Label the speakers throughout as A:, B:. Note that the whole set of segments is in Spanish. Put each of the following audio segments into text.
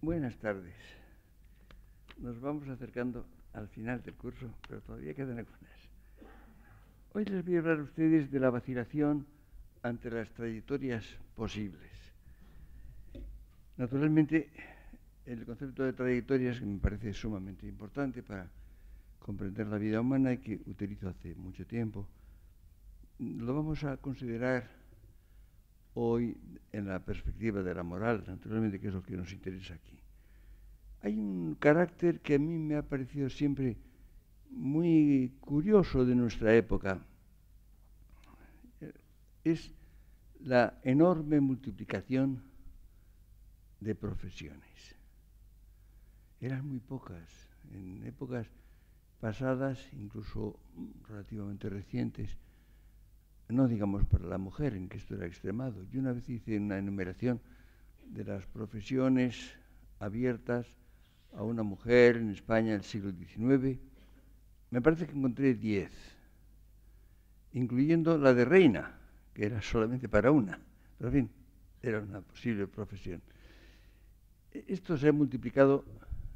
A: Buenas tardes. Nos vamos acercando al final del curso, pero todavía quedan algunas. Hoy les voy a hablar a ustedes de la vacilación ante las trayectorias posibles. Naturalmente, el concepto de trayectorias, que me parece sumamente importante para comprender la vida humana y que utilizo hace mucho tiempo, lo vamos a considerar hoy en la perspectiva de la moral, naturalmente, que es lo que nos interesa aquí. Hay un carácter que a mí me ha parecido siempre muy curioso de nuestra época. Es la enorme multiplicación de profesiones. Eran muy pocas. En épocas pasadas, incluso relativamente recientes, no digamos para la mujer, en que esto era extremado. Yo una vez hice una enumeración de las profesiones abiertas a una mujer en España en el siglo XIX. Me parece que encontré 10, incluyendo la de reina, que era solamente para una. Pero en fin, era una posible profesión. Esto se ha multiplicado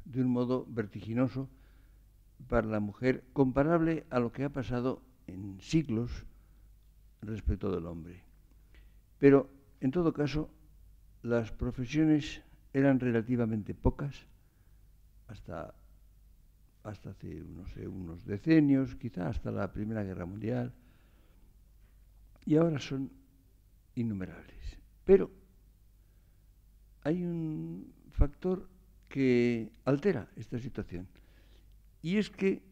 A: de un modo vertiginoso para la mujer, comparable a lo que ha pasado en siglos respecto del hombre. Pero, en todo caso, las profesiones eran relativamente pocas hasta hace, no sé, unos decenios, quizá hasta la Primera Guerra Mundial, y ahora son innumerables. Pero hay un factor que altera esta situación, y es que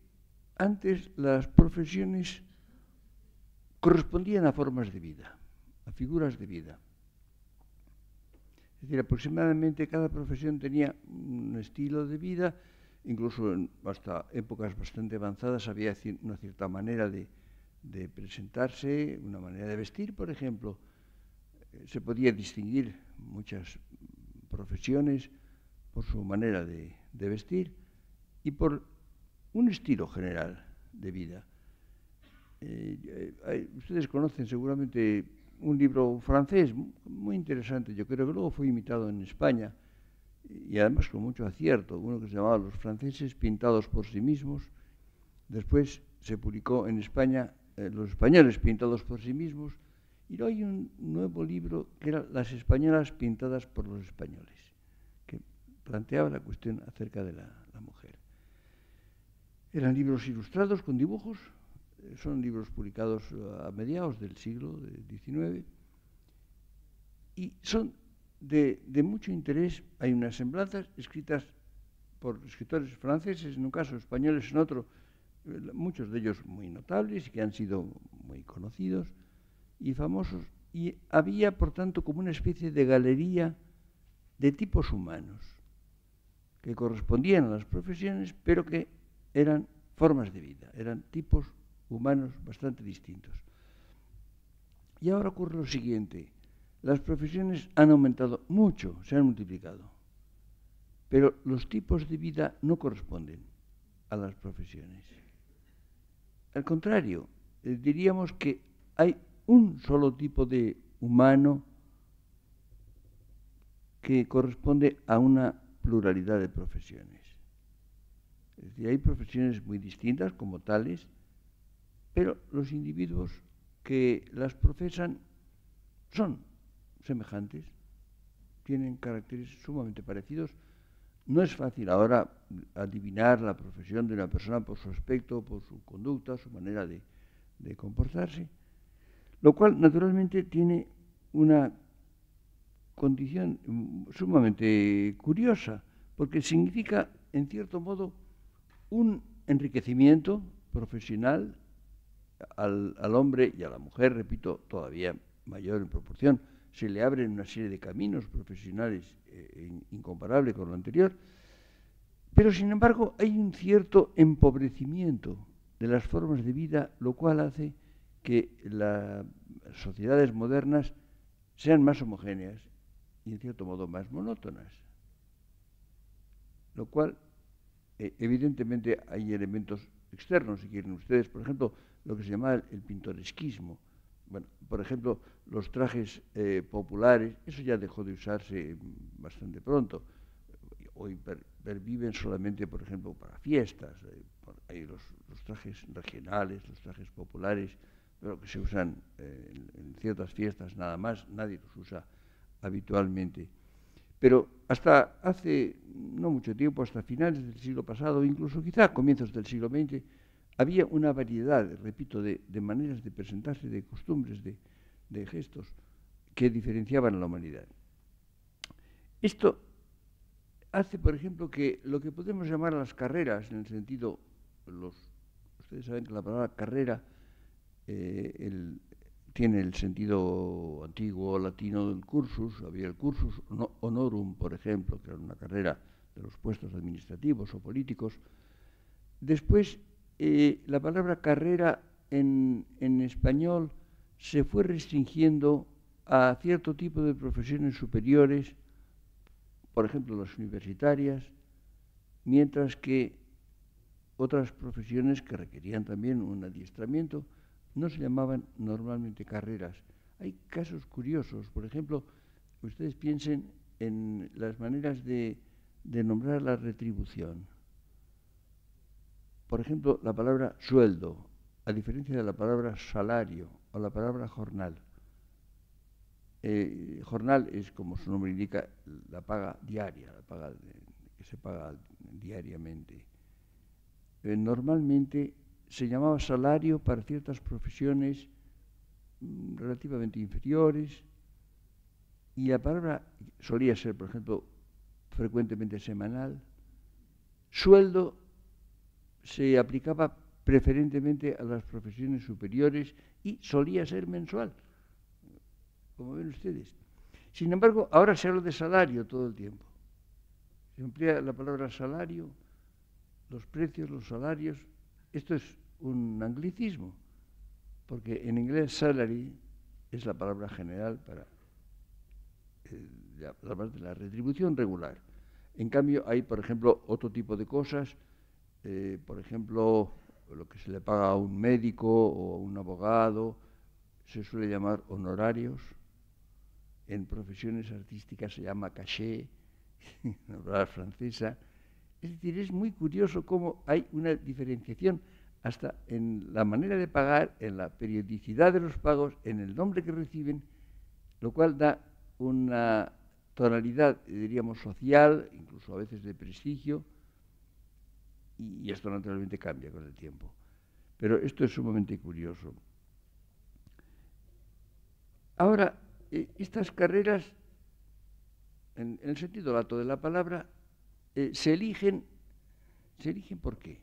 A: antes las profesiones correspondían a formas de vida, a figuras de vida. Es decir, aproximadamente cada profesión tenía un estilo de vida, incluso hasta épocas bastante avanzadas había una cierta manera de presentarse, una manera de vestir, por ejemplo. Se podía distinguir muchas profesiones por su manera de vestir y por un estilo general de vida. Ustedes conocen seguramente un libro francés muy interesante, yo creo que luego fue imitado en España y además con mucho acierto, uno que se llamaba Los franceses pintados por sí mismos. Después se publicó en España Los españoles pintados por sí mismos, y luego hay un nuevo libro que era Las españolas pintadas por los españoles, que planteaba la cuestión acerca de la mujer. Eran libros ilustrados con dibujos, son libros publicados a mediados del siglo XIX y son de mucho interés. Hay unas semblanzas escritas por escritores franceses, en un caso españoles en otro, muchos de ellos muy notables y que han sido muy conocidos y famosos, y había, por tanto, como una especie de galería de tipos humanos que correspondían a las profesiones, pero que eran formas de vida, eran tipos humanos bastante distintos. Y ahora ocurre lo siguiente: las profesiones han aumentado mucho, se han multiplicado, pero los tipos de vida no corresponden a las profesiones. Al contrario, diríamos que hay un solo tipo de humano que corresponde a una pluralidad de profesiones. Es decir, hay profesiones muy distintas como tales, pero los individuos que las profesan son semejantes, tienen caracteres sumamente parecidos. No es fácil ahora adivinar la profesión de una persona por su aspecto, por su conducta, su manera de comportarse, lo cual naturalmente tiene una condición sumamente curiosa, porque significa, en cierto modo, un enriquecimiento profesional al hombre y a la mujer, repito, todavía mayor en proporción. Se le abren una serie de caminos profesionales incomparable con lo anterior, pero sin embargo hay un cierto empobrecimiento de las formas de vida, lo cual hace que las sociedades modernas sean más homogéneas y en cierto modo más monótonas, lo cual evidentemente hay elementos externos, si quieren ustedes, por ejemplo, lo que se llama el pintoresquismo. Bueno, por ejemplo, los trajes populares, eso ya dejó de usarse bastante pronto, o perviven solamente, por ejemplo, para fiestas. Hay los trajes regionales, los trajes populares, pero que se usan en ciertas fiestas nada más, nadie los usa habitualmente. Pero hasta hace no mucho tiempo, hasta finales del siglo pasado, incluso quizá comienzos del siglo XX, había una variedad, repito, de maneras de presentarse, de costumbres, de gestos que diferenciaban a la humanidad. Esto hace, por ejemplo, que lo que podemos llamar las carreras, en el sentido, ustedes saben que la palabra carrera tiene el sentido antiguo latino del cursus. Había el cursus honorum, por ejemplo, que era una carrera de los puestos administrativos o políticos. Después, la palabra carrera en español se fue restringiendo a cierto tipo de profesiones superiores, por ejemplo, las universitarias, mientras que otras profesiones que requerían también un adiestramiento no se llamaban normalmente carreras. Hay casos curiosos. Por ejemplo, ustedes piensen en las maneras de nombrar la retribución. Por ejemplo, la palabra sueldo, a diferencia de la palabra salario o la palabra jornal. Jornal es, como su nombre indica, la paga diaria, la paga que se paga diariamente. Normalmente se llamaba salario para ciertas profesiones relativamente inferiores, y la palabra solía ser, por ejemplo, frecuentemente semanal. Sueldo se aplicaba preferentemente a las profesiones superiores y solía ser mensual, como ven ustedes. Sin embargo, ahora se habla de salario todo el tiempo. Se emplea la palabra salario, los precios, los salarios. Esto es un anglicismo, porque en inglés salary es la palabra general para la retribución regular. En cambio, hay, por ejemplo, otro tipo de cosas, por ejemplo, lo que se le paga a un médico o a un abogado, se suele llamar honorarios. En profesiones artísticas se llama cachet, la palabra francesa. Es decir, es muy curioso cómo hay una diferenciación hasta en la manera de pagar, en la periodicidad de los pagos, en el nombre que reciben, lo cual da una tonalidad, diríamos, social, incluso a veces de prestigio, y esto naturalmente cambia con el tiempo. Pero esto es sumamente curioso. Ahora, estas carreras, en el sentido lato de la palabra, se eligen ¿por qué?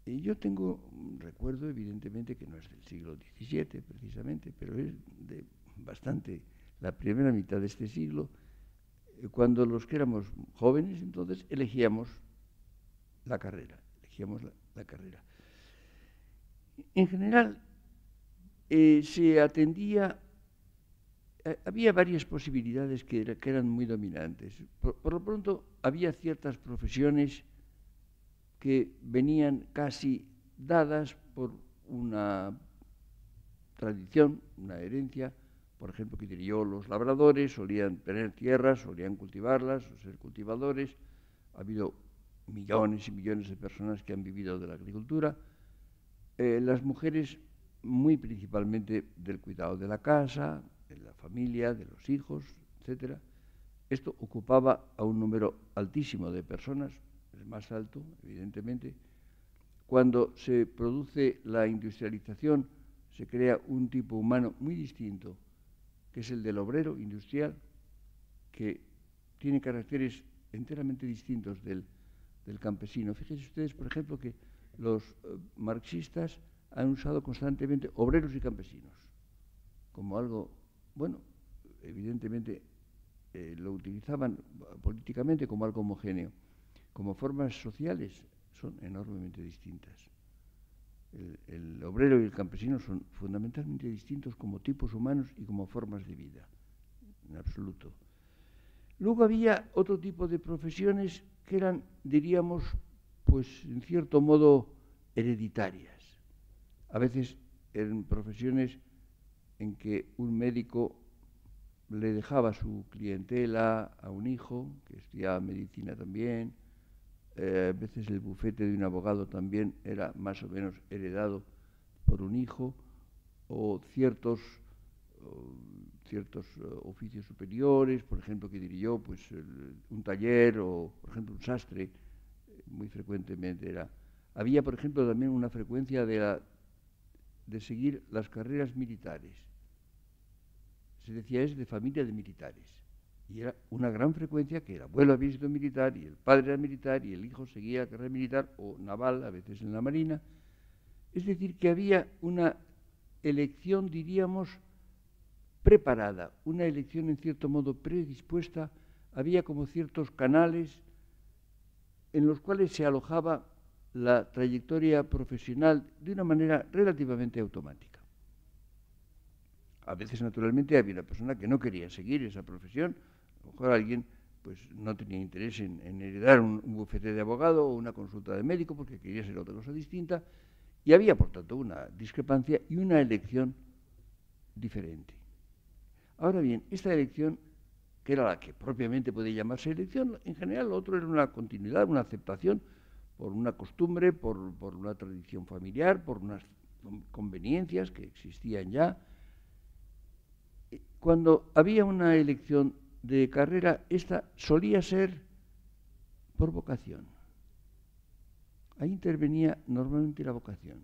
A: Yo tengo un recuerdo, evidentemente, que no es del siglo XVII precisamente, pero es de bastante la primera mitad de este siglo, cuando los que éramos jóvenes entonces elegíamos la carrera. En general, se atendía, había varias posibilidades que eran muy dominantes. Por lo pronto, había ciertas profesiones que venían casi dadas por una tradición, una herencia. Por ejemplo, que diría yo, los labradores solían tener tierras, solían cultivarlas, o ser cultivadores. Ha habido millones y millones de personas que han vivido de la agricultura. Las mujeres, muy principalmente del cuidado de la casa, de la familia, de los hijos, etc. Esto ocupaba a un número altísimo de personas, el más alto, evidentemente. Cuando se produce la industrialización, se crea un tipo humano muy distinto, que es el del obrero industrial, que tiene caracteres enteramente distintos del campesino. Fíjense ustedes, por ejemplo, que los marxistas han usado constantemente obreros y campesinos como algo, bueno, evidentemente lo utilizaban políticamente como algo homogéneo. Como formas sociales son enormemente distintas. El obrero y el campesino son fundamentalmente distintos como tipos humanos y como formas de vida, en absoluto. Luego había otro tipo de profesiones que eran, diríamos, pues en cierto modo hereditarias. A veces eran profesiones en que un médico le dejaba su clientela a un hijo, que es estudiaba medicina también. A veces el bufete de un abogado también era más o menos heredado por un hijo, o ciertos oficios superiores, por ejemplo, que diría yo, pues un taller o, por ejemplo, un sastre, muy frecuentemente era. Había, por ejemplo, también una frecuencia de seguir las carreras militares. Se decía, es de familia de militares. Y era una gran frecuencia que el abuelo había sido militar y el padre era militar y el hijo seguía la carrera militar o naval, a veces en la marina. Es decir, que había una elección, diríamos, preparada, una elección en cierto modo predispuesta. Había como ciertos canales en los cuales se alojaba la trayectoria profesional de una manera relativamente automática. A veces, naturalmente, había una persona que no quería seguir esa profesión. A lo mejor alguien pues, no tenía interés en heredar un bufete de abogado o una consulta de médico porque quería ser otra cosa distinta. Y había, por tanto, una discrepancia y una elección diferente. Ahora bien, esta elección, que era la que propiamente puede llamarse elección, en general lo otro era una continuidad, una aceptación por una costumbre, por una tradición familiar, por unas conveniencias que existían ya. Cuando había una elección de carrera, esta solía ser por vocación. Ahí intervenía normalmente la vocación.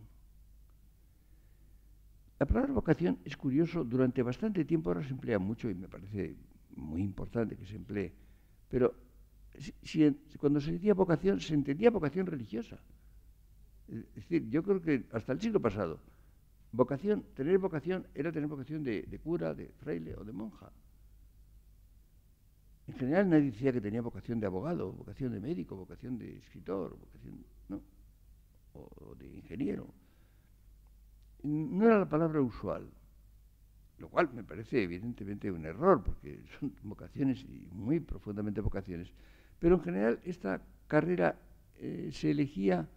A: La palabra vocación es curioso, durante bastante tiempo ahora se emplea mucho y me parece muy importante que se emplee, pero cuando se decía vocación se entendía vocación religiosa. Es decir, yo creo que hasta el siglo pasado, tener vocación era tener vocación de cura, de fraile o de monja. En general nadie decía que tenía vocación de abogado, vocación de médico, vocación de escritor, vocación, ¿no? O de ingeniero. No era la palabra usual, lo cual me parece evidentemente un error, porque son vocaciones y muy profundamente vocaciones. Pero en general esta carrera se elegía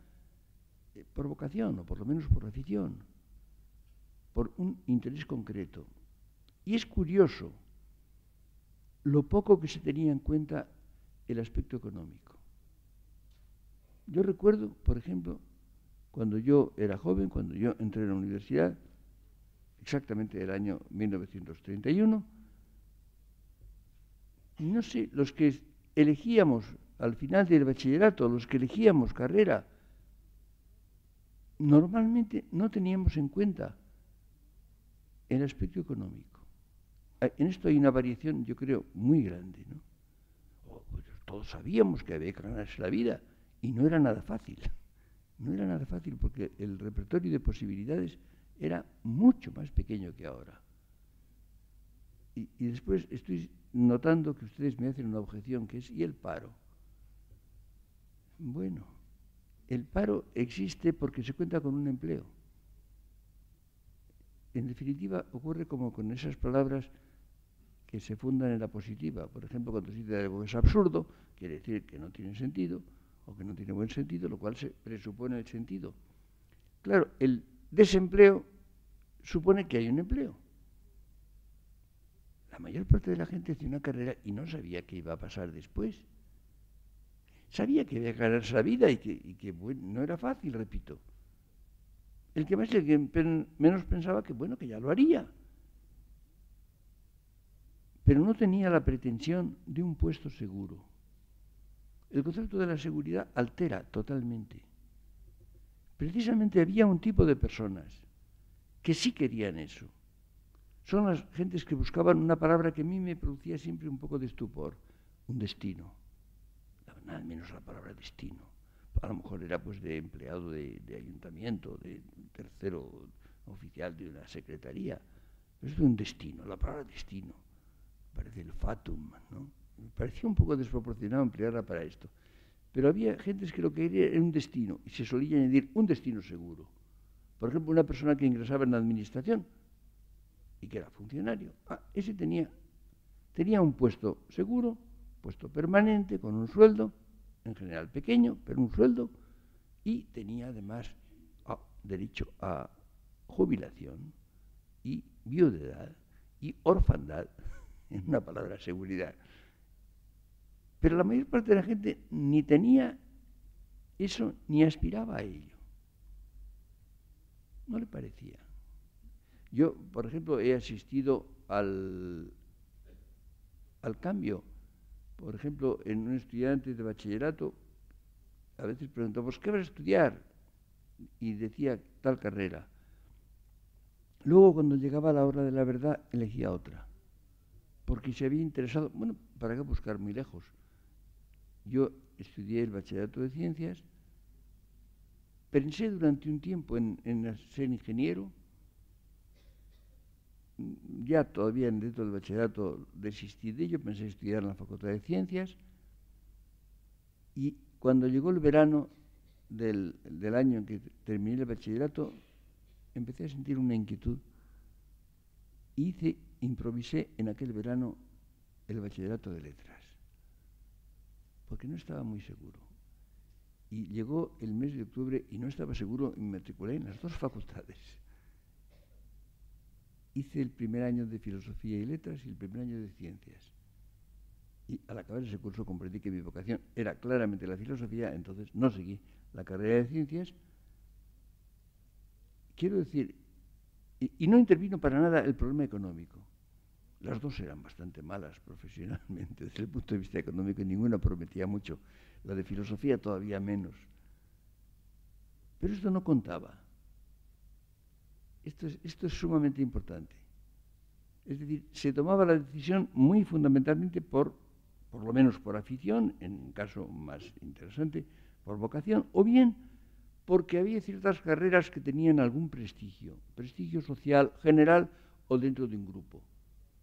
A: por vocación, o por lo menos por afición, por un interés concreto. Y es curioso lo poco que se tenía en cuenta el aspecto económico. Yo recuerdo, por ejemplo, cuando yo era joven, cuando yo entré en la universidad, exactamente el año 1931, no sé, los que elegíamos al final del bachillerato, los que elegíamos carrera, normalmente no teníamos en cuenta el aspecto económico. En esto hay una variación, yo creo, muy grande, ¿no? Pues todos sabíamos que había que ganarse la vida y no era nada fácil. No era nada fácil porque el repertorio de posibilidades era mucho más pequeño que ahora. Y después estoy notando que ustedes me hacen una objeción que es, ¿y el paro? Bueno, el paro existe porque se cuenta con un empleo. En definitiva, ocurre como con esas palabras que se fundan en la positiva. Por ejemplo, cuando se dice algo es absurdo, quiere decir que no tiene sentido o que no tiene buen sentido, lo cual se presupone el sentido. Claro, el desempleo supone que hay un empleo. La mayor parte de la gente hacía una carrera y no sabía qué iba a pasar después. Sabía que había que ganarse la vida y que bueno, no era fácil, repito. El que más y el que menos pensaba que, bueno, que ya lo haría. Pero no tenía la pretensión de un puesto seguro. El concepto de la seguridad altera totalmente. Precisamente había un tipo de personas que sí querían eso. Son las gentes que buscaban una palabra que a mí me producía siempre un poco de estupor, un destino. Nada menos la palabra destino. A lo mejor era pues de empleado de ayuntamiento, de tercero oficial de una secretaría. Pero es de un destino, la palabra destino. Parece el fatum, ¿no? Me parecía un poco desproporcionado emplearla para esto. Pero había gentes que lo que querían era un destino, y se solía añadir un destino seguro. Por ejemplo, una persona que ingresaba en la administración y que era funcionario, ese tenía un puesto seguro, puesto permanente, con un sueldo, en general pequeño, pero un sueldo, y tenía además derecho a jubilación y viudedad y orfandad, en una palabra, seguridad. Pero la mayor parte de la gente ni tenía eso ni aspiraba a ello. No le parecía. Yo, por ejemplo, he asistido al cambio. Por ejemplo, en un estudiante de bachillerato, a veces preguntamos, ¿qué vas a estudiar? Y decía tal carrera. Luego, cuando llegaba la hora de la verdad, elegía otra. Porque se había interesado, bueno, ¿para qué buscar muy lejos? Yo estudié el bachillerato de ciencias, pensé durante un tiempo en ser ingeniero, ya todavía dentro del bachillerato desistí de ello, pensé estudiar en la Facultad de Ciencias, y cuando llegó el verano del año en que terminé el bachillerato, empecé a sentir una inquietud. Improvisé en aquel verano el bachillerato de letras, porque no estaba muy seguro. Y llegó el mes de octubre y no estaba seguro y me matriculé en las dos facultades. Hice el primer año de Filosofía y Letras y el primer año de Ciencias. Y al acabar ese curso comprendí que mi vocación era claramente la filosofía, entonces no seguí la carrera de Ciencias. Quiero decir, y no intervino para nada el problema económico. Las dos eran bastante malas profesionalmente, desde el punto de vista económico, y ninguna prometía mucho. La de filosofía todavía menos. Pero esto no contaba. Esto es sumamente importante. Es decir, se tomaba la decisión muy fundamentalmente por lo menos por afición, en un caso más interesante, por vocación, o bien porque había ciertas carreras que tenían algún prestigio social general o dentro de un grupo.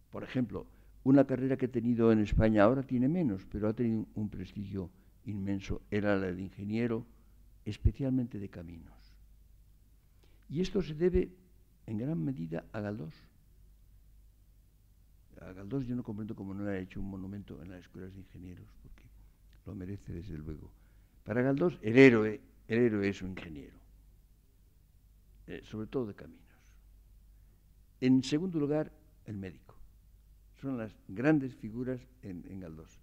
A: Por ejemplo, una carrera que he tenido en España ahora tiene menos, pero ha tenido un prestigio inmenso, era la de ingeniero, especialmente de caminos. Y esto se debe en gran medida a Galdós. A Galdós yo no comprendo cómo no le ha hecho un monumento en las escuelas de ingenieros, porque lo merece desde luego. Para Galdós el héroe es un ingeniero, sobre todo de caminos. En segundo lugar, el médico. Son las grandes figuras en Galdós.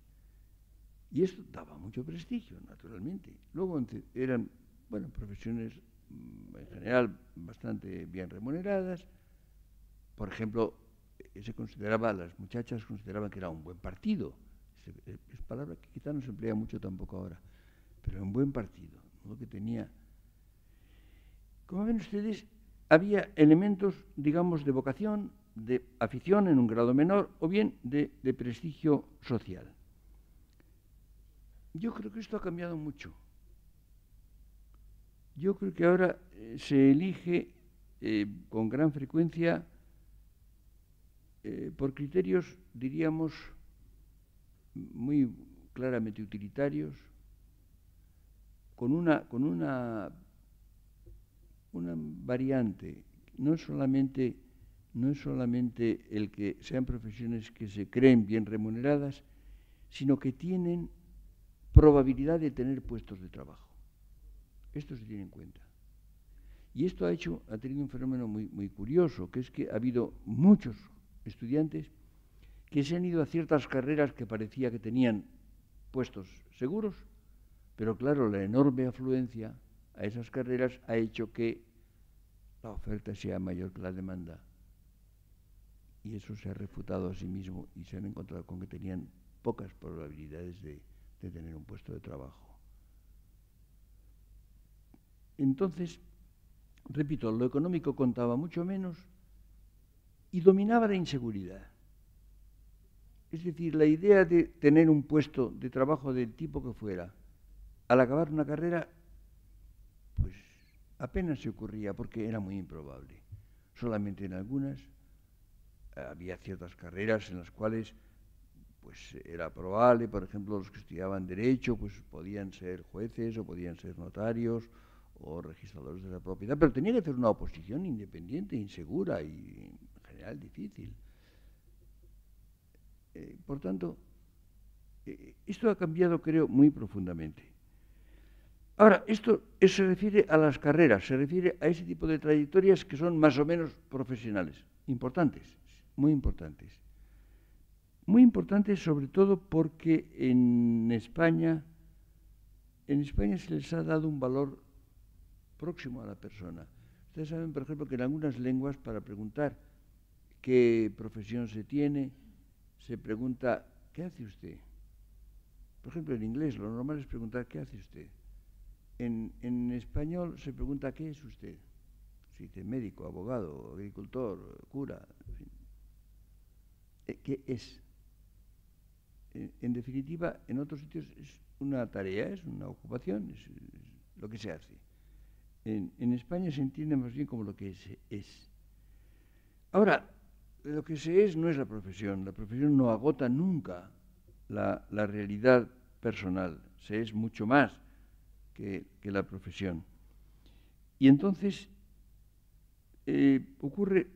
A: Y esto daba mucho prestigio, naturalmente. Luego eran, bueno, profesiones en general bastante bien remuneradas. Por ejemplo, las muchachas consideraban que era un buen partido. Es palabra que quizá no se emplea mucho tampoco ahora, pero un buen partido, ¿no? Que tenía. Como ven ustedes, había elementos, digamos, de vocación, de afición en un grado menor, o bien de prestigio social. Yo creo que esto ha cambiado mucho. Yo creo que ahora se elige con gran frecuencia por criterios, diríamos, muy claramente utilitarios, con una variante. No es solamente el que sean profesiones que se creen bien remuneradas, sino que tienen probabilidad de tener puestos de trabajo. Esto se tiene en cuenta. Y esto ha tenido un fenómeno muy curioso, que es que ha habido muchos estudiantes que se han ido a ciertas carreras que parecía que tenían puestos seguros, pero claro, la enorme afluencia a esas carreras ha hecho que la oferta sea mayor que la demanda. Y eso se ha refutado a sí mismo y se han encontrado con que tenían pocas probabilidades de tener un puesto de trabajo. Entonces, repito, lo económico contaba mucho menos y dominaba la inseguridad. Es decir, la idea de tener un puesto de trabajo del tipo que fuera, al acabar una carrera, pues apenas se ocurría porque era muy improbable. Solamente en algunas había ciertas carreras en las cuales pues era probable, por ejemplo, los que estudiaban Derecho, pues podían ser jueces o podían ser notarios o registradores de la propiedad, pero tenía que hacer una oposición independiente, insegura y en general difícil. Por tanto, esto ha cambiado, creo, muy profundamente. Ahora, esto se refiere a las carreras, se refiere a ese tipo de trayectorias que son más o menos profesionales, importantes, muy importantes. Muy importante sobre todo porque en España se les ha dado un valor próximo a la persona. Ustedes saben, por ejemplo, que en algunas lenguas, para preguntar qué profesión se tiene, se pregunta, ¿qué hace usted? Por ejemplo, en inglés lo normal es preguntar, ¿qué hace usted? En español se pregunta, ¿qué es usted? Se dice médico, abogado, agricultor, cura, en fin. ¿Qué es? En definitiva, en otros sitios es una tarea, es una ocupación, es lo que se hace. En España se entiende más bien como lo que se es. Ahora, lo que se es no es la profesión no agota nunca la realidad personal, se es mucho más que la profesión. Y entonces ocurre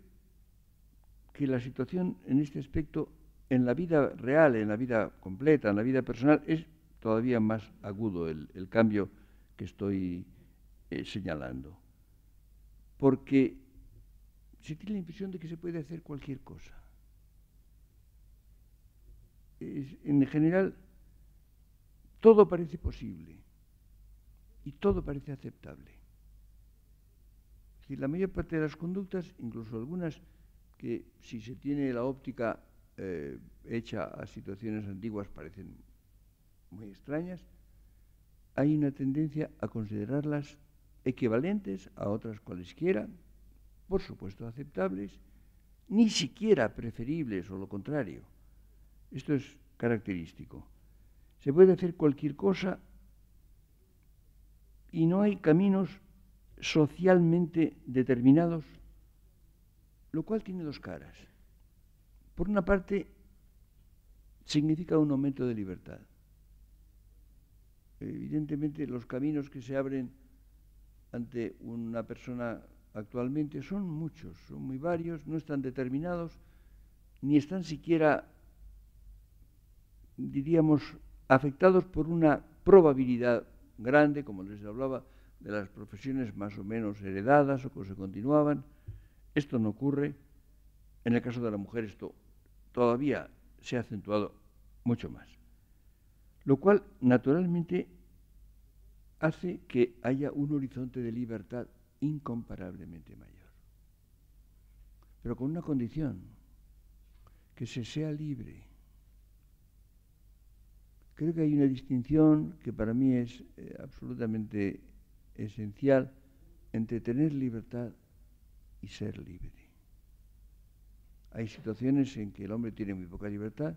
A: que la situación en este aspecto, en la vida real, en la vida completa, en la vida personal, es todavía más agudo el cambio que estoy señalando. Porque se tiene la impresión de que se puede hacer cualquier cosa. En general, todo parece posible y todo parece aceptable. Es decir, la mayor parte de las conductas, incluso algunas que si se tiene la óptica hecha a situaciones antiguas parecen muy extrañas, hay una tendencia a considerarlas equivalentes a otras cualesquiera, por supuesto aceptables, ni siquiera preferibles o lo contrario. Esto es característico. Se puede hacer cualquier cosa y no hay caminos socialmente determinados, lo cual tiene dos caras. Por una parte, significa un aumento de libertad. Evidentemente, los caminos que se abren ante una persona actualmente son muchos, son muy varios, no están determinados, ni están siquiera, diríamos, afectados por una probabilidad grande, como les hablaba, de las profesiones más o menos heredadas o que se continuaban. Esto no ocurre. En el caso de la mujer esto todavía se ha acentuado mucho más. Lo cual, naturalmente, hace que haya un horizonte de libertad incomparablemente mayor. Pero con una condición, que se sea libre. Creo que hay una distinción que para mí es absolutamente esencial entre tener libertad y ser libre. Hay situaciones en que el hombre tiene muy poca libertad,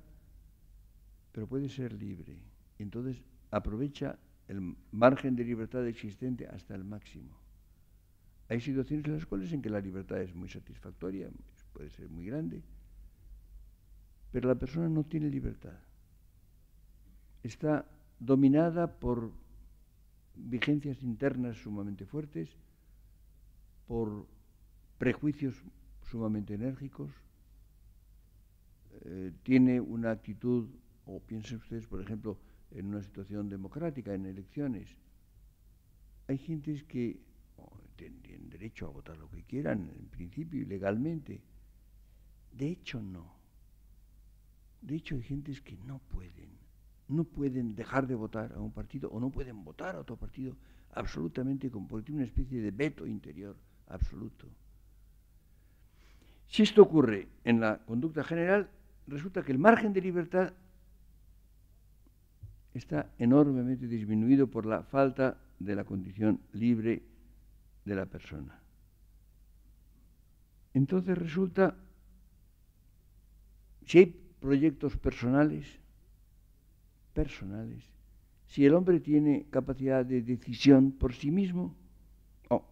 A: pero puede ser libre. Y entonces aprovecha el margen de libertad existente hasta el máximo. Hay situaciones en las cuales en que la libertad es muy satisfactoria, puede ser muy grande, pero la persona no tiene libertad. Está dominada por vigencias internas sumamente fuertes, por prejuicios sumamente enérgicos, tiene una actitud, o piensen ustedes, por ejemplo, en una situación democrática, en elecciones, hay gentes que tienen derecho a votar lo que quieran, en principio, y legalmente. De hecho, no. De hecho, hay gentes que no pueden dejar de votar a un partido o no pueden votar a otro partido absolutamente, porque tiene una especie de veto interior absoluto. Si esto ocurre en la conducta general, resulta que el margen de libertad está enormemente disminuido por la falta de la condición libre de la persona. Entonces resulta, si hay proyectos personales, si el hombre tiene capacidad de decisión por sí mismo,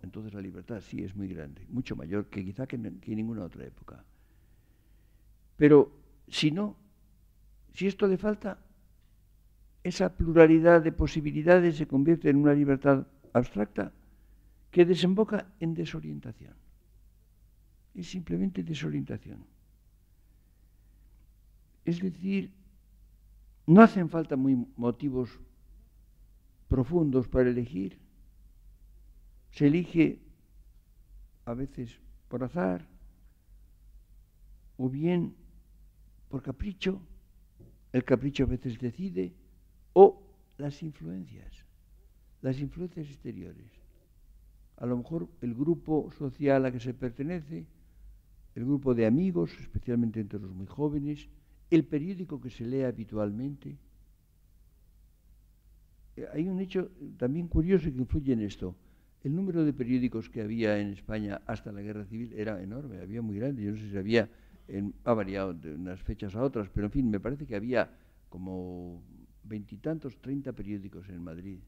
A: entonces la libertad sí es muy grande, mucho mayor que quizá que en ninguna otra época. Pero si no, si esto le falta, esa pluralidad de posibilidades se convierte en una libertad abstracta que desemboca en desorientación. Es simplemente desorientación. Es decir, no hacen falta motivos profundos para elegir. Se elige a veces por azar o bien por capricho, el capricho a veces decide, o las influencias exteriores. A lo mejor el grupo social a que se pertenece, el grupo de amigos, especialmente entre los muy jóvenes, el periódico que se lee habitualmente. Hay un hecho también curioso que influye en esto. El número de periódicos que había en España hasta la Guerra Civil era enorme, había muy grande. Yo no sé si había, ha variado de unas fechas a otras, pero en fin, me parece que había como 20 y tantos, 30 periódicos en Madrid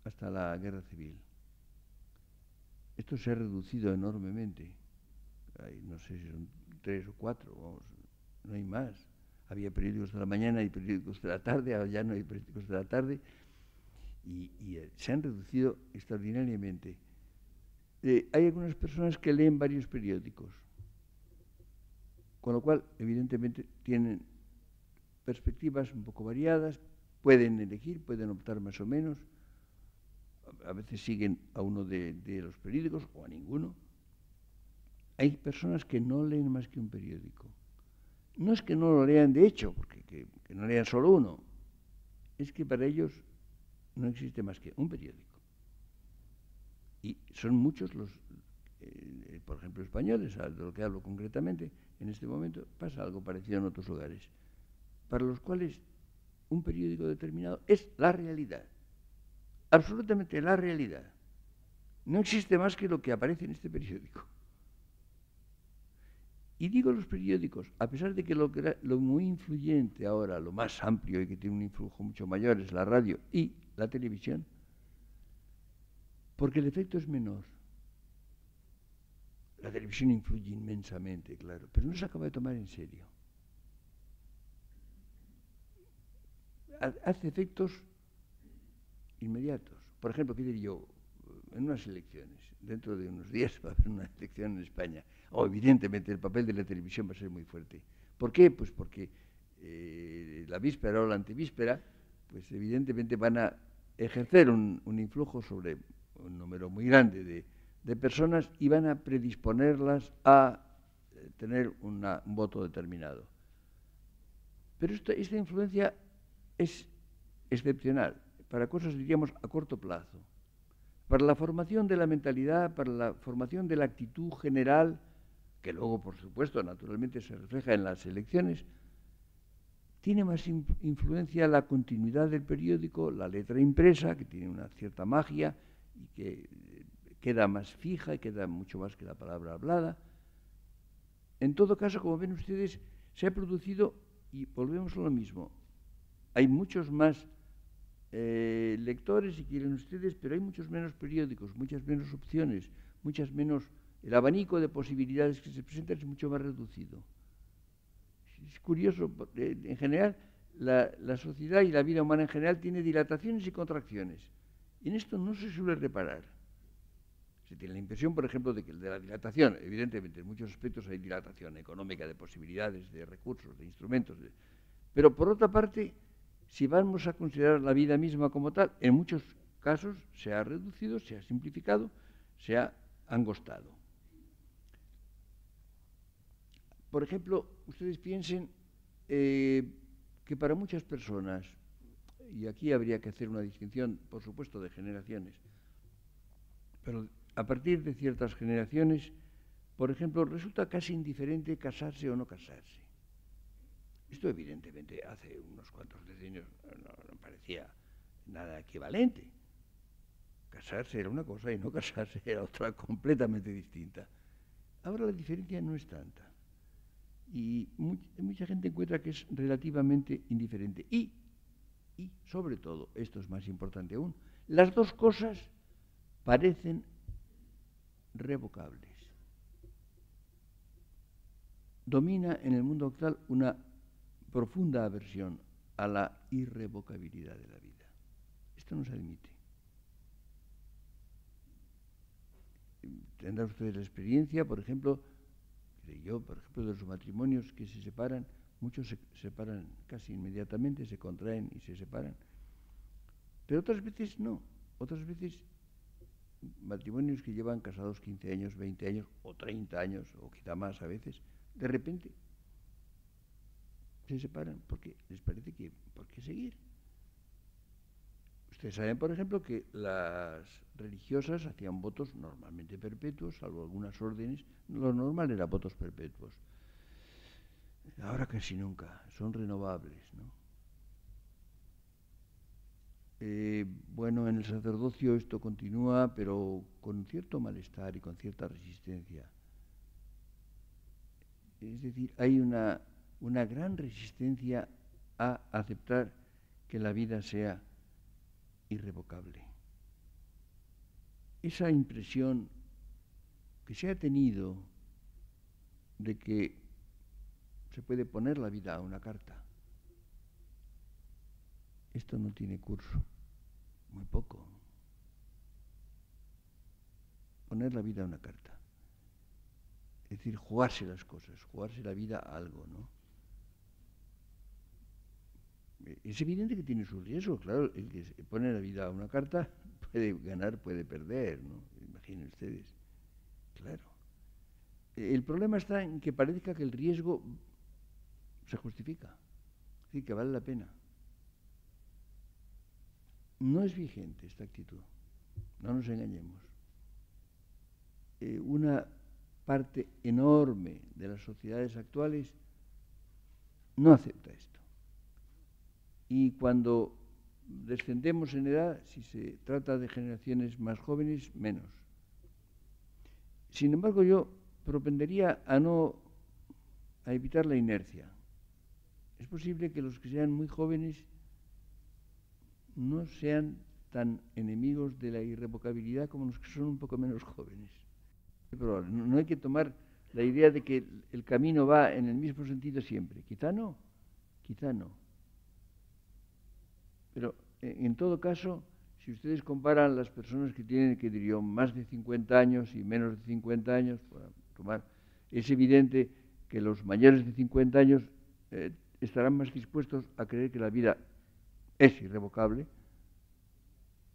A: hasta la Guerra Civil. Esto se ha reducido enormemente. No sé si son 3 o 4, vamos, no hay más. Había periódicos de la mañana y periódicos de la tarde, ahora ya no hay periódicos de la tarde, y se han reducido extraordinariamente. Hay algunas personas que leen varios periódicos, con lo cual, evidentemente, tienen perspectivas un poco variadas, pueden elegir, pueden optar más o menos, a veces siguen a uno de los periódicos o a ninguno. Hay personas que no leen más que un periódico. No es que no lo lean de hecho, porque que no lean solo uno, es que para ellos no existe más que un periódico. Y son muchos los, por ejemplo, españoles, de lo que hablo concretamente, en este momento pasa algo parecido en otros lugares, para los cuales un periódico determinado es la realidad, absolutamente la realidad. No existe más que lo que aparece en este periódico. Y digo los periódicos, a pesar de que lo muy influyente ahora, lo más amplio y que tiene un influjo mucho mayor es la radio y la televisión, porque el efecto es menor. La televisión influye inmensamente, claro, pero no se acaba de tomar en serio. Hace efectos inmediatos. Por ejemplo, ¿qué diría yo? En unas elecciones, dentro de unos días va a haber una elección en España. Evidentemente el papel de la televisión va a ser muy fuerte. ¿Por qué? Pues porque la víspera o la antevíspera, pues evidentemente van a ejercer un influjo sobre un número muy grande de personas y van a predisponerlas a tener un voto determinado. Pero esta influencia es excepcional, para cosas, diríamos, a corto plazo. Para la formación de la mentalidad, para la formación de la actitud general, que luego, por supuesto, naturalmente se refleja en las elecciones, tiene más influencia la continuidad del periódico, la letra impresa, que tiene una cierta magia y que queda más fija y queda mucho más que la palabra hablada. En todo caso, como ven ustedes, se ha producido, y volvemos a lo mismo, hay muchos más lectores, si quieren ustedes, pero hay muchos menos periódicos, muchas menos opciones, muchas menos. El abanico de posibilidades que se presentan es mucho más reducido. Es curioso, en general, la sociedad y la vida humana en general tiene dilataciones y contracciones. Y en esto no se suele reparar. Se tiene la impresión, por ejemplo, de que de la dilatación, evidentemente, en muchos aspectos hay dilatación económica, de posibilidades, de recursos, de instrumentos. Pero, por otra parte, si vamos a considerar la vida misma como tal, en muchos casos se ha reducido, se ha simplificado, se ha angostado. Por ejemplo, ustedes piensen que para muchas personas, y aquí habría que hacer una distinción, por supuesto, de generaciones, pero a partir de ciertas generaciones, por ejemplo, resulta casi indiferente casarse o no casarse. Esto evidentemente hace unos cuantos decenios no parecía nada equivalente. Casarse era una cosa y no casarse era otra completamente distinta. Ahora la diferencia no es tanta. Y mucha gente encuentra que es relativamente indiferente. Y, sobre todo, esto es más importante aún, las dos cosas parecen revocables. Domina en el mundo actual una profunda aversión a la irrevocabilidad de la vida. Esto no se admite. Tendrán ustedes la experiencia, por ejemplo, de los matrimonios que se separan, muchos se separan casi inmediatamente, se contraen y se separan. Pero otras veces no. Otras veces matrimonios que llevan casados 15 años, 20 años o 30 años, o quizá más a veces, de repente se separan porque les parece que ¿por qué seguir? Ustedes saben, por ejemplo, que las religiosas hacían votos normalmente perpetuos, salvo algunas órdenes. Lo normal era votos perpetuos. Ahora casi nunca, son renovables, ¿no? Bueno, en el sacerdocio esto continúa, pero con cierto malestar y con cierta resistencia. Es decir, hay una gran resistencia a aceptar que la vida sea irrevocable. Esa impresión que se ha tenido de que se puede poner la vida a una carta, esto no tiene curso, muy poco. Poner la vida a una carta. Es decir, jugarse las cosas, jugarse la vida a algo, ¿no? Es evidente que tiene su riesgo, claro, el que se pone la vida a una carta puede ganar, puede perder, ¿no? Imaginen ustedes. Claro. El problema está en que parezca que el riesgo se justifica, es decir, que vale la pena. No es vigente esta actitud, no nos engañemos. Una parte enorme de las sociedades actuales no acepta esto. Y cuando descendemos en edad, si se trata de generaciones más jóvenes, menos. Sin embargo, yo propendería a evitar la inercia. Es posible que los que sean muy jóvenes no sean tan enemigos de la irrevocabilidad como los que son un poco menos jóvenes. Pero no hay que tomar la idea de que el camino va en el mismo sentido siempre. Quizá no, quizá no. Pero en todo caso, si ustedes comparan las personas que tienen, que diría, más de 50 años y menos de 50 años, para tomar, es evidente que los mayores de 50 años estarán más dispuestos a creer que la vida es irrevocable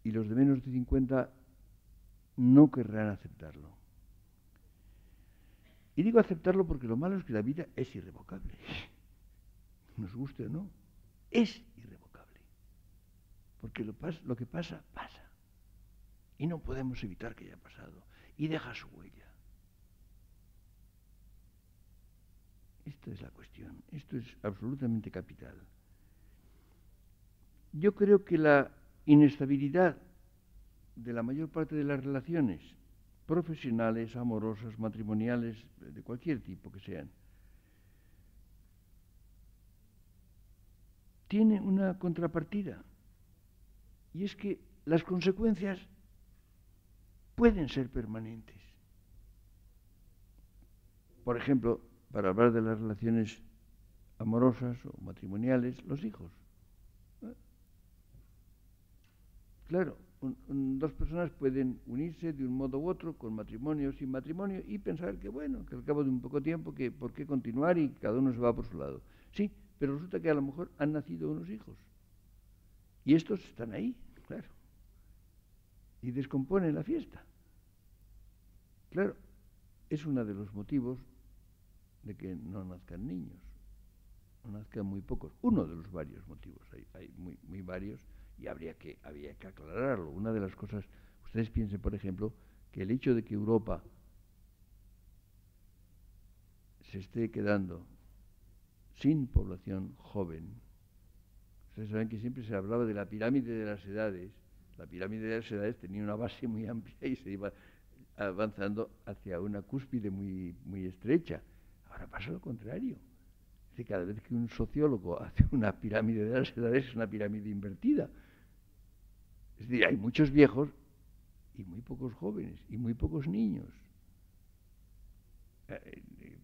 A: y los de menos de 50 no querrán aceptarlo. Y digo aceptarlo porque lo malo es que la vida es irrevocable. Nos guste o no, es irrevocable. Porque lo que pasa, pasa. Y no podemos evitar que haya pasado. Y deja su huella. Esta es la cuestión. Esto es absolutamente capital. Yo creo que la inestabilidad de la mayor parte de las relaciones profesionales, amorosas, matrimoniales, de cualquier tipo que sean, tiene una contrapartida. Y es que las consecuencias pueden ser permanentes. Por ejemplo, para hablar de las relaciones amorosas o matrimoniales, los hijos. Claro, dos personas pueden unirse de un modo u otro, con matrimonio o sin matrimonio, y pensar que, bueno, que al cabo de un poco tiempo, que por qué continuar y cada uno se va por su lado. Sí, pero resulta que a lo mejor han nacido unos hijos. Y estos están ahí, claro. Y descomponen la fiesta. Claro, es uno de los motivos de que no nazcan niños. No nazcan muy pocos. Uno de los varios motivos. Hay muy varios. Y habría que aclararlo. Una de las cosas, ustedes piensen, por ejemplo, que el hecho de que Europa se esté quedando sin población joven, ustedes saben que siempre se hablaba de la pirámide de las edades. La pirámide de las edades tenía una base muy amplia y se iba avanzando hacia una cúspide muy estrecha. Ahora pasa lo contrario. Es decir, cada vez que un sociólogo hace una pirámide de las edades es una pirámide invertida. Es decir, hay muchos viejos y muy pocos jóvenes y muy pocos niños.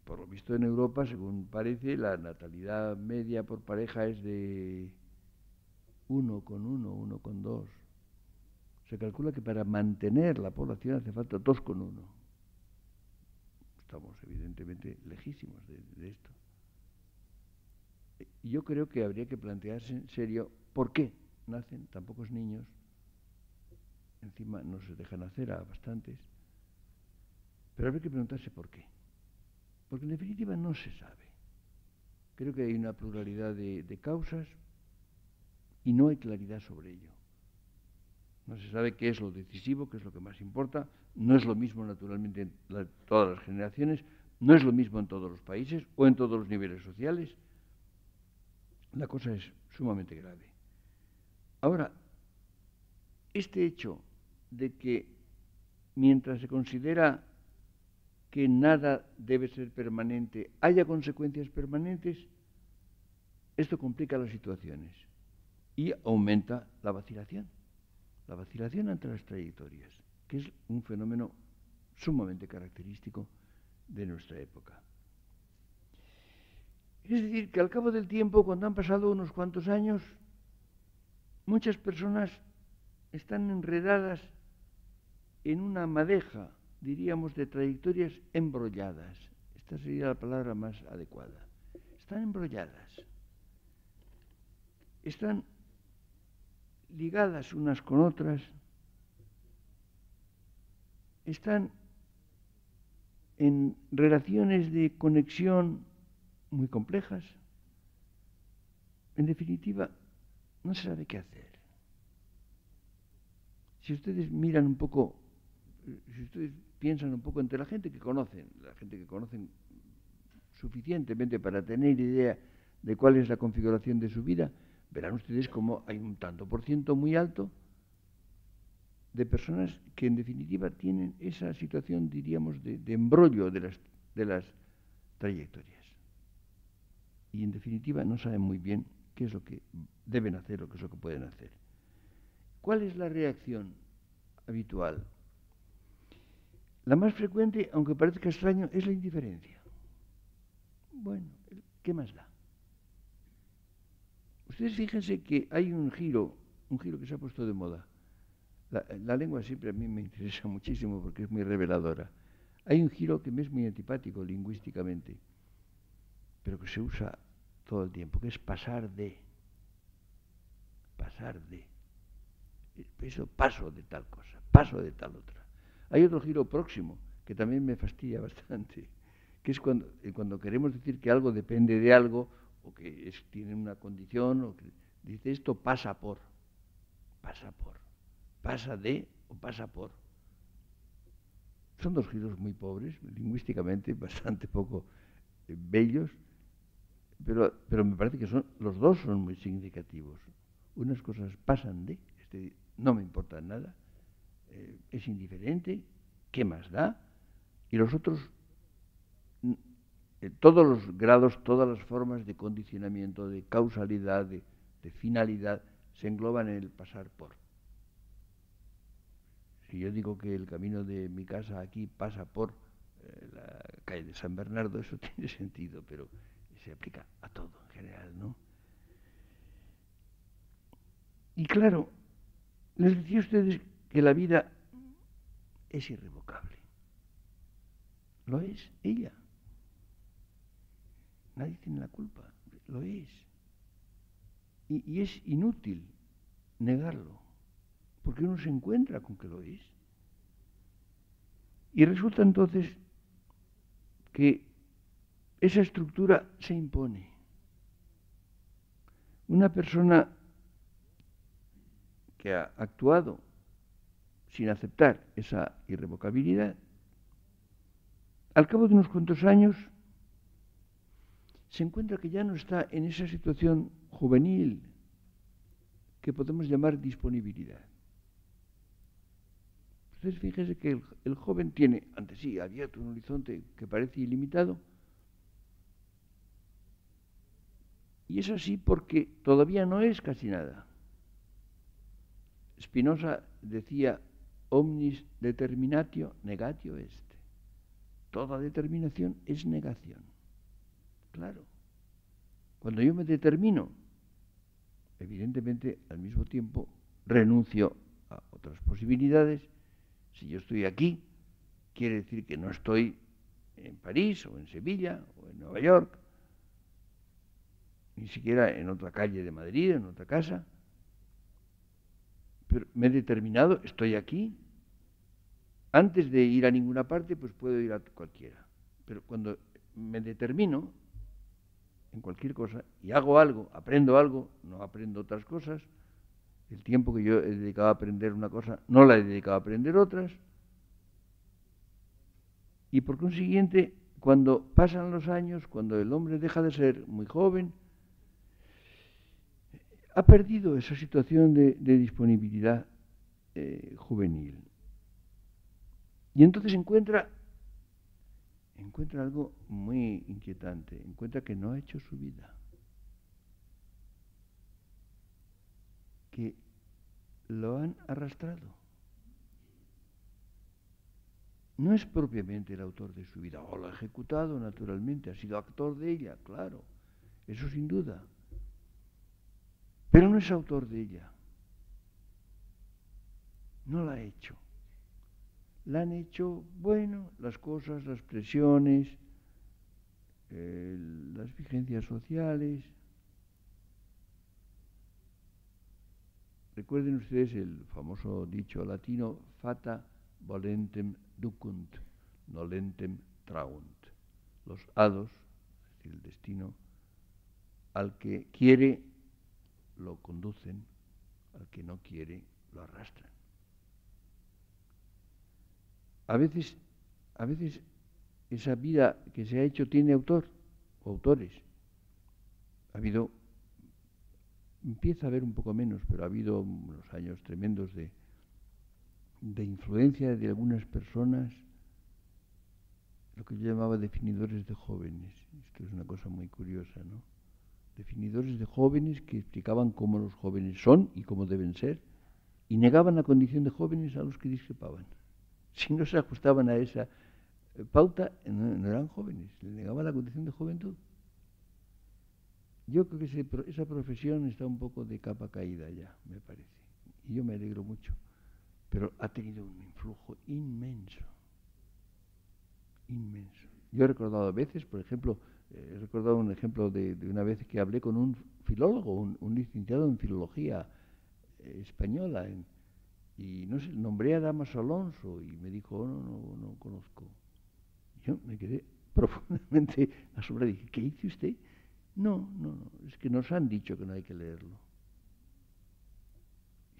A: Por lo visto en Europa, según parece, la natalidad media por pareja es de 1,1, 1,2. Se calcula que para mantener la población hace falta 2,1. Estamos evidentemente lejísimos de esto. Yo creo que habría que plantearse en serio por qué nacen tan pocos niños. Encima no se dejan hacer a bastantes. Pero habría que preguntarse por qué. Porque en definitiva no se sabe. Creo que hay una pluralidad de causas y no hay claridad sobre ello. No se sabe qué es lo decisivo, qué es lo que más importa. No es lo mismo, naturalmente, en todas las generaciones, no es lo mismo en todos los países o en todos los niveles sociales. La cosa es sumamente grave. Ahora, este hecho de que mientras se considera que nada debe ser permanente, haya consecuencias permanentes, esto complica las situaciones y aumenta la vacilación ante las trayectorias, que es un fenómeno sumamente característico de nuestra época. Es decir, que al cabo del tiempo, cuando han pasado unos cuantos años, muchas personas están enredadas en una madeja, diríamos, de trayectorias embrolladas. Esta sería la palabra más adecuada. Están embrolladas. Están ligadas unas con otras. Están en relaciones de conexión muy complejas. En definitiva, no se sabe qué hacer. Si ustedes miran un poco, si ustedes piensan un poco entre la gente que conocen suficientemente para tener idea de cuál es la configuración de su vida, verán ustedes cómo hay un tanto por ciento muy alto de personas que en definitiva tienen esa situación, diríamos, de embrollo de las trayectorias. Y en definitiva no saben muy bien qué es lo que deben hacer o qué es lo que pueden hacer. ¿Cuál es la reacción habitual? La más frecuente, aunque parezca extraño, es la indiferencia. Bueno, ¿qué más da? Ustedes fíjense que hay un giro que se ha puesto de moda. La lengua siempre a mí me interesa muchísimo porque es muy reveladora. Hay un giro que me es muy antipático lingüísticamente, pero que se usa todo el tiempo, que es pasar de. Eso, paso de tal cosa, paso de tal otra. Hay otro giro próximo que también me fastidia bastante, que es cuando queremos decir que algo depende de algo o que tiene una condición, o que dice esto pasa por, pasa de o pasa por. Son dos giros muy pobres, lingüísticamente bastante poco bellos, pero me parece que los dos son muy significativos. Unas cosas pasan de, no me importa nada, es indiferente, ¿qué más da? Y los otros, todos los grados, todas las formas de condicionamiento, de causalidad, de finalidad, se engloban en el pasar por. Si yo digo que el camino de mi casa aquí pasa por la calle de San Bernardo, eso tiene sentido, pero se aplica a todo en general, ¿no? Y claro, les decía a ustedes que la vida es irrevocable. Lo es ella. Nadie tiene la culpa. Lo es. Y es inútil negarlo, porque uno se encuentra con que lo es. Y resulta entonces que esa estructura se impone. Una persona que ha actuado sin aceptar esa irrevocabilidad, al cabo de unos cuantos años se encuentra que ya no está en esa situación juvenil que podemos llamar disponibilidad. Ustedes fíjense que el joven tiene ante sí abierto un horizonte que parece ilimitado, y es así porque todavía no es casi nada. Spinoza decía, omnis determinatio negatio est. Toda determinación es negación. Claro. Cuando yo me determino, evidentemente, al mismo tiempo, renuncio a otras posibilidades. Si yo estoy aquí, quiere decir que no estoy en París, o en Sevilla, o en Nueva York, ni siquiera en otra calle de Madrid, en otra casa. Pero me he determinado, estoy aquí. Antes de ir a ninguna parte, pues puedo ir a cualquiera. Pero cuando me determino, en cualquier cosa, y hago algo, aprendo algo, no aprendo otras cosas, el tiempo que yo he dedicado a aprender una cosa, no la he dedicado a aprender otras, y por consiguiente, cuando pasan los años, cuando el hombre deja de ser muy joven, ha perdido esa situación de disponibilidad juvenil. Y entonces encuentra algo muy inquietante, encuentra que no ha hecho su vida, que lo han arrastrado. No es propiamente el autor de su vida, o lo ha ejecutado naturalmente, ha sido actor de ella, claro, eso sin duda, pero no es autor de ella, no la ha hecho. La han hecho, bueno, las cosas, las presiones, las vigencias sociales. Recuerden ustedes el famoso dicho latino, fata volentem ducunt, nolentem traunt. Los hados, es decir, el destino, al que quiere lo conducen, al que no quiere lo arrastran. A veces esa vida que se ha hecho tiene autor o autores. Empieza a haber un poco menos, pero ha habido unos años tremendos de influencia de algunas personas, lo que yo llamaba definidores de jóvenes. Esto es una cosa muy curiosa, ¿no? Definidores de jóvenes que explicaban cómo los jóvenes son y cómo deben ser, y negaban la condición de jóvenes a los que discrepaban. Si no se ajustaban a esa pauta, no eran jóvenes, le negaban la condición de juventud. Yo creo que esa profesión está un poco de capa caída ya, me parece. Y yo me alegro mucho. Pero ha tenido un influjo inmenso. Inmenso. Yo he recordado a veces, por ejemplo, he recordado un ejemplo de una vez que hablé con un filólogo, un licenciado en filología española, y no sé, nombré a Damaso Alonso y me dijo, no conozco. Yo me quedé profundamente asombrado. Dije, ¿qué dice usted? No, es que nos han dicho que no hay que leerlo.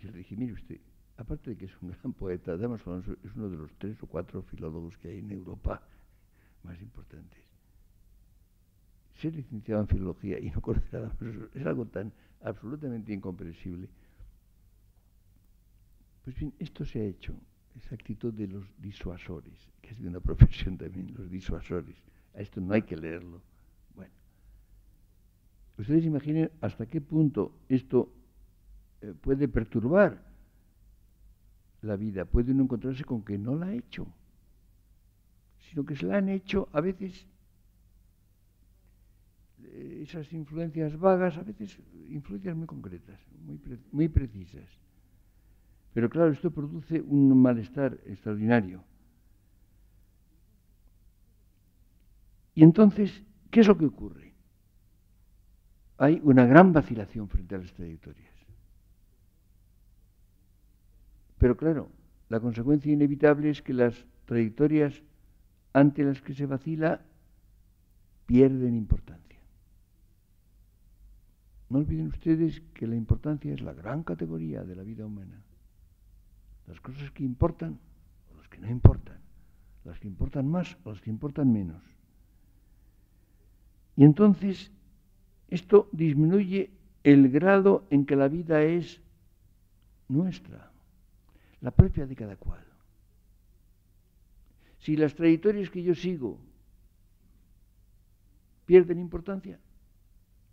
A: Y le dije, mire usted, aparte de que es un gran poeta, Damaso Alonso es uno de los 3 o 4 filólogos que hay en Europa más importantes. Ser licenciado en filología y no conocer a Damaso es algo tan absolutamente incomprensible. Pues bien, esto se ha hecho, esa actitud de los disuasores, que es de una profesión también, los disuasores. A esto no hay que leerlo. Bueno, ustedes imaginen hasta qué punto esto puede perturbar la vida. Puede uno encontrarse con que no la ha hecho, sino que se la han hecho a veces esas influencias vagas, a veces influencias muy concretas, muy precisas. Pero claro, esto produce un malestar extraordinario. Y entonces, ¿qué es lo que ocurre? Hay una gran vacilación frente a las trayectorias. Pero claro, la consecuencia inevitable es que las trayectorias ante las que se vacila pierden importancia. No olviden ustedes que la importancia es la gran categoría de la vida humana. Las cosas que importan o las que no importan, las que importan más o las que importan menos. Y entonces esto disminuye el grado en que la vida es nuestra, la propia de cada cual. Si las trayectorias que yo sigo pierden importancia,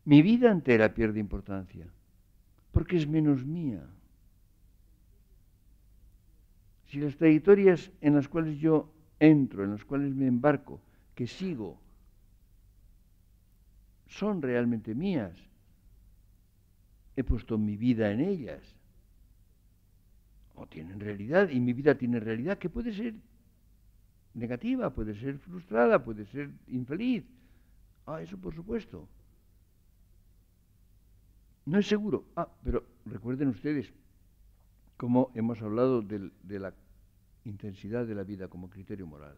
A: mi vida entera pierde importancia, porque es menos mía. Si las trayectorias en las cuales yo entro, en las cuales me embarco, que sigo, son realmente mías, he puesto mi vida en ellas, o tienen realidad, y mi vida tiene realidad, que puede ser negativa, puede ser frustrada, puede ser infeliz. Eso por supuesto. No es seguro. Pero recuerden ustedes cómo hemos hablado de la intensidad de la vida como criterio moral.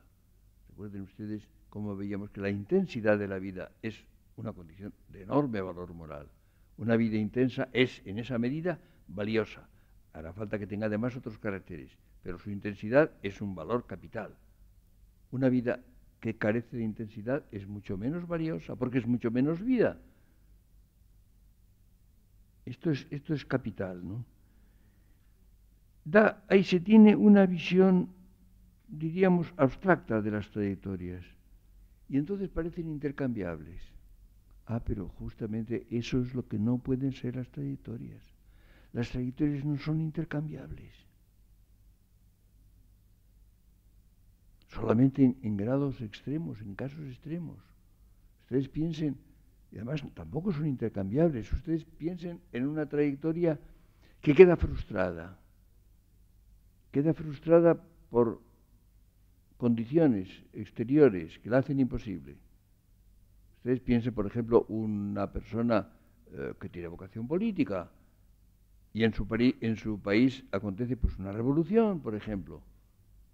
A: Recuerden ustedes cómo veíamos que la intensidad de la vida es una condición de enorme valor moral. Una vida intensa es, en esa medida, valiosa. Hará falta que tenga además otros caracteres, pero su intensidad es un valor capital. Una vida que carece de intensidad es mucho menos valiosa, porque es mucho menos vida. Esto es capital, ¿no? Ahí se tiene una visión, diríamos, abstracta de las trayectorias. Y entonces parecen intercambiables. Pero justamente eso es lo que no pueden ser las trayectorias. Las trayectorias no son intercambiables. Solamente en grados extremos, en casos extremos. Ustedes piensen, y además tampoco son intercambiables, ustedes piensen en una trayectoria que queda frustrada. Queda frustrada por condiciones exteriores que la hacen imposible. Ustedes piensen, por ejemplo, una persona que tiene vocación política y en su país acontece pues una revolución, por ejemplo,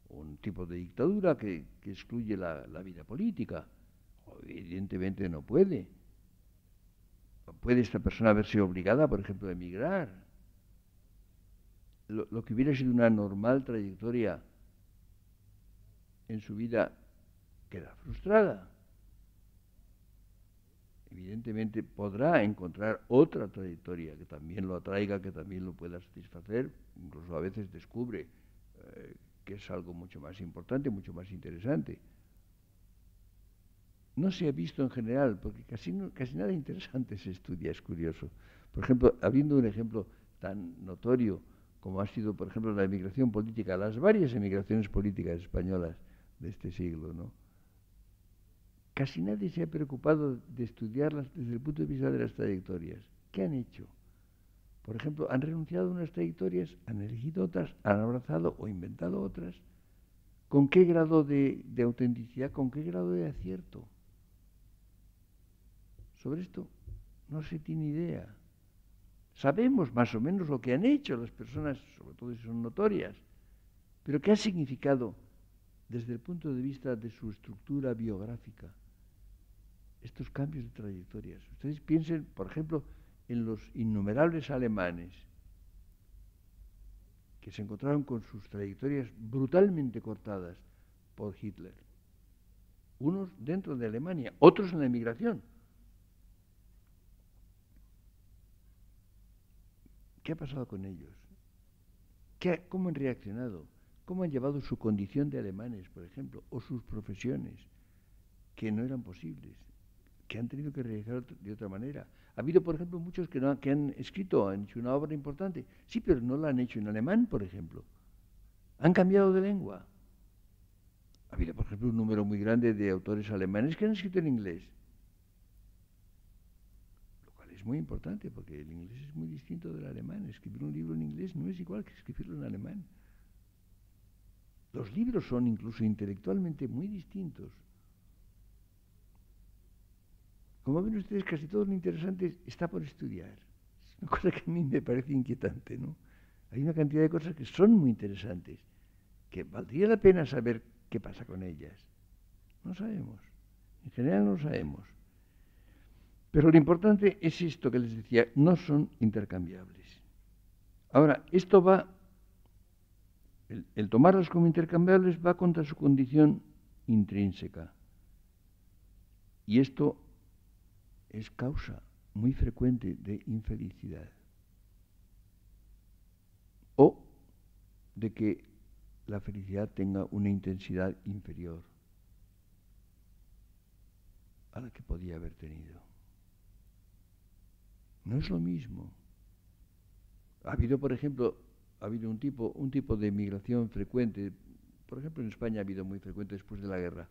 A: un tipo de dictadura que excluye la vida política. Evidentemente no puede. ¿Puede esta persona verse obligada, por ejemplo, a emigrar? Lo que hubiera sido una normal trayectoria en su vida queda frustrada. Evidentemente podrá encontrar otra trayectoria que también lo atraiga, que también lo pueda satisfacer, incluso a veces descubre que es algo mucho más importante, mucho más interesante. No se ha visto en general, porque casi nada interesante se estudia, es curioso. Por ejemplo, habiendo un ejemplo tan notorio como ha sido, por ejemplo, la emigración política, las varias emigraciones políticas españolas de este siglo, ¿no? Casi nadie se ha preocupado de estudiarlas desde el punto de vista de las trayectorias. ¿Qué han hecho? Por ejemplo, han renunciado a unas trayectorias, han elegido otras, han abrazado o inventado otras. ¿Con qué grado de autenticidad, con qué grado de acierto? Sobre esto no se tiene idea. Sabemos más o menos lo que han hecho las personas, sobre todo si son notorias, pero ¿qué ha significado desde el punto de vista de su estructura biográfica estos cambios de trayectorias? Ustedes piensen, por ejemplo, en los innumerables alemanes que se encontraron con sus trayectorias brutalmente cortadas por Hitler. Unos dentro de Alemania, otros en la emigración. ¿Qué ha pasado con ellos? ¿Cómo han reaccionado? ¿Cómo han llevado su condición de alemanes, por ejemplo, o sus profesiones, que no eran posibles, que han tenido que realizar de otra manera? Ha habido, por ejemplo, muchos que han escrito, han hecho una obra importante, sí, pero no la han hecho en alemán, por ejemplo. Han cambiado de lengua. Ha habido, por ejemplo, un número muy grande de autores alemanes que han escrito en inglés. Lo cual es muy importante, porque el inglés es muy distinto del alemán. Escribir un libro en inglés no es igual que escribirlo en alemán. Los libros son incluso intelectualmente muy distintos. Como ven ustedes, casi todo lo interesante está por estudiar. Es una cosa que a mí me parece inquietante, ¿no? Hay una cantidad de cosas que son muy interesantes, que valdría la pena saber qué pasa con ellas. No sabemos. En general no sabemos. Pero lo importante es esto que les decía, no son intercambiables. Ahora, esto va, el tomarlas como intercambiables va contra su condición intrínseca. Y esto es causa muy frecuente de infelicidad. O de que la felicidad tenga una intensidad inferior a la que podía haber tenido. No es lo mismo. Ha habido, por ejemplo, un tipo de migración frecuente, por ejemplo en España ha habido muy frecuente después de la guerra.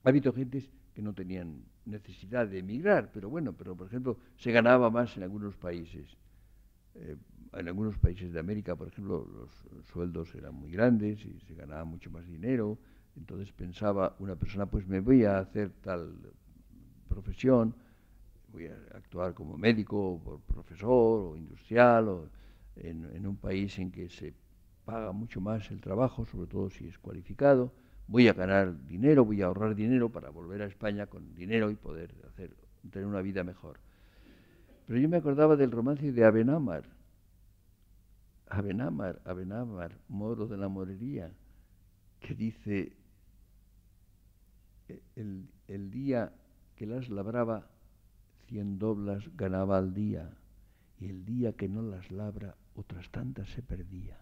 A: Ha habido gentes que no tenían necesidad de emigrar, pero por ejemplo, se ganaba más en algunos países. En algunos países de América, por ejemplo, los sueldos eran muy grandes y se ganaba mucho más dinero. Entonces pensaba una persona, pues me voy a hacer tal profesión, voy a actuar como médico, o profesor, o industrial, o en un país en que se paga mucho más el trabajo, sobre todo si es cualificado. Voy a ganar dinero, voy a ahorrar dinero para volver a España con dinero y poder hacer tener una vida mejor. Pero yo me acordaba del romance de Abenamar, moro de la morería, que dice, el día que las labraba, 100 doblas ganaba al día, y el día que no las labra, otras tantas se perdía.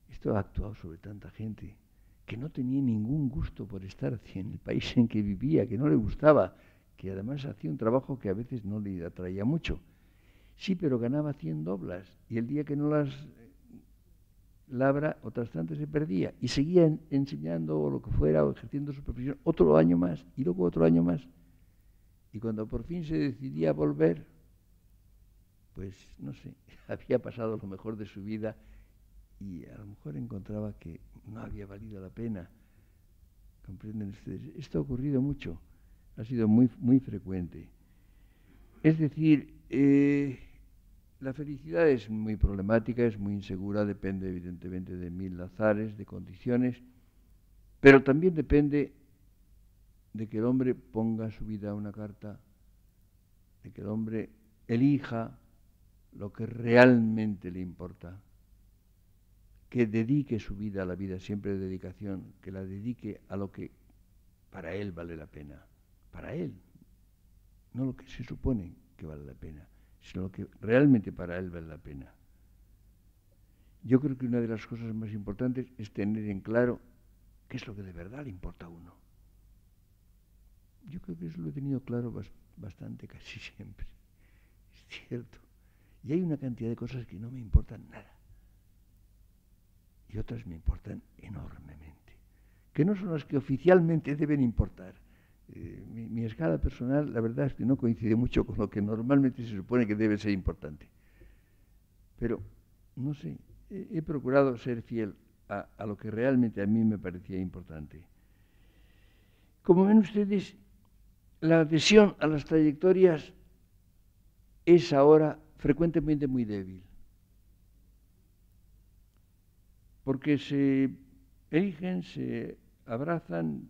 A: Esto ha actuado sobre tanta gente que no tenía ningún gusto por estar en el país en que vivía, que no le gustaba, que además hacía un trabajo que a veces no le atraía mucho. Sí, pero ganaba 100 doblas, y el día que no las labra, otras tantas se perdía, y seguía enseñando o lo que fuera, o ejerciendo su profesión, otro año más, y luego otro año más. Y cuando por fin se decidía a volver, pues no sé, había pasado lo mejor de su vida y a lo mejor encontraba que no había valido la pena. ¿Comprenden ustedes? Esto ha ocurrido mucho, ha sido muy, muy frecuente. Es decir, la felicidad es muy problemática, es muy insegura, depende evidentemente de mil azares, de condiciones, pero también depende de que el hombre ponga su vida a una carta, de que el hombre elija lo que realmente le importa, que dedique su vida a la vida siempre de dedicación, que la dedique a lo que para él vale la pena, para él, no lo que se supone que vale la pena, sino lo que realmente para él vale la pena. Yo creo que una de las cosas más importantes es tener en claro qué es lo que de verdad le importa a uno. Yo creo que eso lo he tenido claro bastante, casi siempre. Es cierto. Y hay una cantidad de cosas que no me importan nada. Y otras me importan enormemente. Que no son las que oficialmente deben importar. Mi escala personal, la verdad es que no coincide mucho con lo que normalmente se supone que debe ser importante. Pero, no sé, he procurado ser fiel a lo que realmente a mí me parecía importante. Como ven ustedes, la adhesión a las trayectorias es ahora frecuentemente muy débil, porque se eligen, se abrazan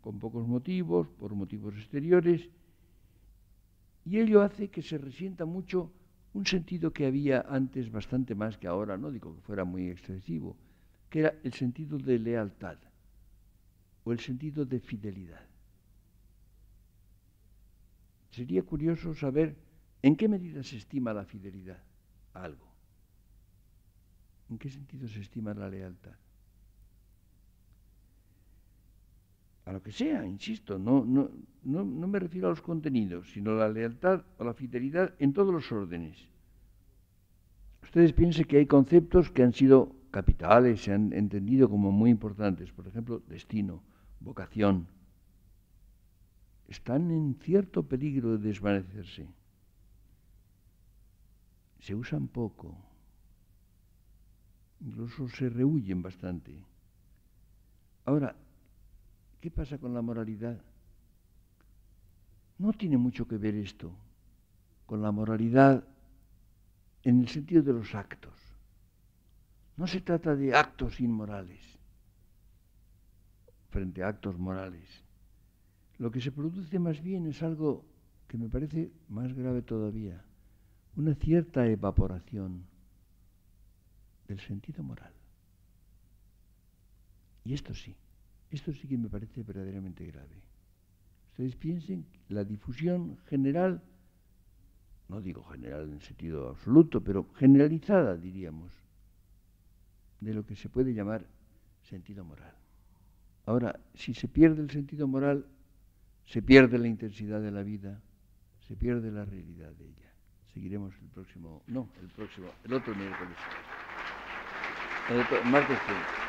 A: con pocos motivos, por motivos exteriores, y ello hace que se resienta mucho un sentido que había antes bastante más que ahora, no digo que fuera muy excesivo, que era el sentido de lealtad o el sentido de fidelidad. Sería curioso saber en qué medida se estima la fidelidad a algo. ¿En qué sentido se estima la lealtad? A lo que sea, insisto, no me refiero a los contenidos, sino a la lealtad o la fidelidad en todos los órdenes. Ustedes piensen que hay conceptos que han sido capitales, se han entendido como muy importantes, por ejemplo, destino, vocación. Están en cierto peligro de desvanecerse. Se usan poco, incluso se rehuyen bastante. Ahora, ¿qué pasa con la moralidad? No tiene mucho que ver esto con la moralidad en el sentido de los actos. No se trata de actos inmorales frente a actos morales. Lo que se produce más bien es algo que me parece más grave todavía, una cierta evaporación del sentido moral. Y esto sí que me parece verdaderamente grave. Ustedes piensen, la difusión general, no digo general en sentido absoluto, pero generalizada, diríamos, de lo que se puede llamar sentido moral. Ahora, si se pierde el sentido moral, se pierde la intensidad de la vida, se pierde la realidad de ella. Seguiremos el otro miércoles. El martes 30.